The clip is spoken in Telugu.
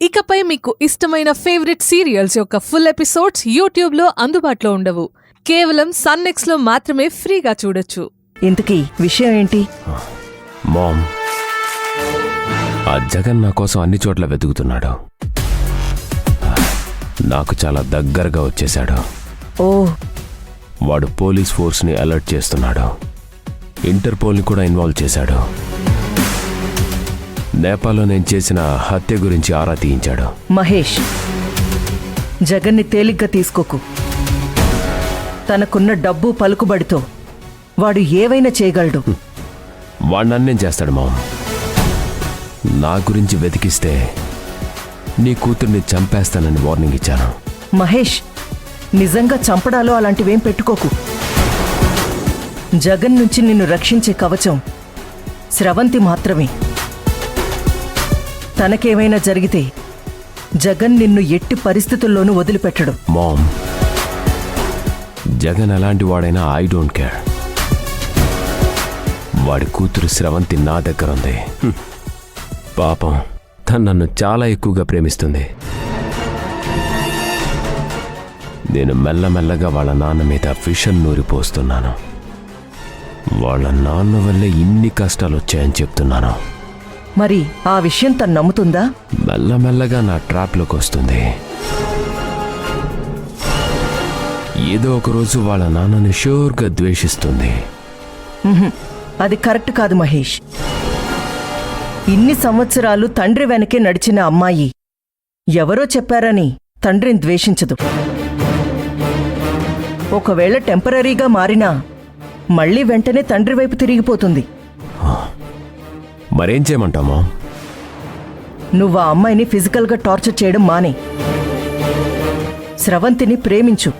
ఇకపై మీకు ఇష్టమైన ఫేవరెట్ సీరియల్స్ యొక్క ఫుల్ ఎపిసోడ్స్ యూట్యూబ్లో అందుబాటులో ఉండవు. కేవలం సన్నెక్స్లో మాత్రమే ఫ్రీగా చూడొచ్చు. ఇంతకీ విషయం ఏంటి? మామ్, ఆ జగన్ నా కోసం అన్ని చోట్ల వెతుకుతున్నాడు. నాకు చాలా దగ్గరగా వచ్చేశాడు. ఓ, వాడు పోలీస్ ఫోర్స్ని అలర్ట్ చేస్తున్నాడు. ఇంటర్పోల్ని కూడా ఇన్వాల్వ్ చేశాడు. నేపాల్లో నేను చేసిన హత్య గురించి ఆరా తీయించాడు. మహేష్, జగన్ని తేలిగ్గా తీసుకోకు. తనకున్న డబ్బు పలుకుబడితో వాడు ఏవైనా చేయగలడు. వాడు నన్నేం చేస్తాడు మామ్? నా గురించి వెతికిస్తే నీ కూతుర్ని చంపేస్తానని వార్నింగ్ ఇచ్చాను. మహేష్, నిజంగా చంపడాలో అలాంటివేం పెట్టుకోకు. జగన్ నుంచి నిన్ను రక్షించే కవచం స్రవంతి మాత్రమే. తనకేమైనా జరిగితే జగన్ నిన్ను ఎట్టి పరిస్థితుల్లోనూ వదిలిపెట్టడు. మామ్, జగన్ ఎలాంటి వాడైనా ఐ డోంట్ కేర్. వాడి కూతురు స్రవంతి నా దగ్గర ఉంది. పాపం, తను నన్ను చాలా ఎక్కువగా ప్రేమిస్తుంది. నేను మెల్లమెల్లగా వాళ్ళ నాన్న మీద విషం నూరిపోస్తున్నాను. వాళ్ళ నాన్న వల్లే ఇన్ని కష్టాలు వచ్చాయని చెప్తున్నాను. మరి ఆ విషయం తను నమ్ముతుందా? మెల్లమెల్లగా నా ట్రాప్లోకి వస్తుంది. ఏదో ఒకరోజు వాళ్ళ నాన్నని షూర్గా ద్వేషిస్తుంది. అది కరెక్ట్ కాదు మహేష్. ఇన్ని సంవత్సరాలు తండ్రి వెనకే నడిచిన అమ్మాయి ఎవరో చెప్పారని తండ్రిని ద్వేషించదు. ఒకవేళ టెంపరీగా మారినా మళ్ళీ వెంటనే తండ్రి వైపు తిరిగిపోతుంది. మరేం చేయమంటామా? నువ్వు ఆ అమ్మాయిని ఫిజికల్గా టార్చర్ చేయడం మానే. స్రవంతిని ప్రేమించు.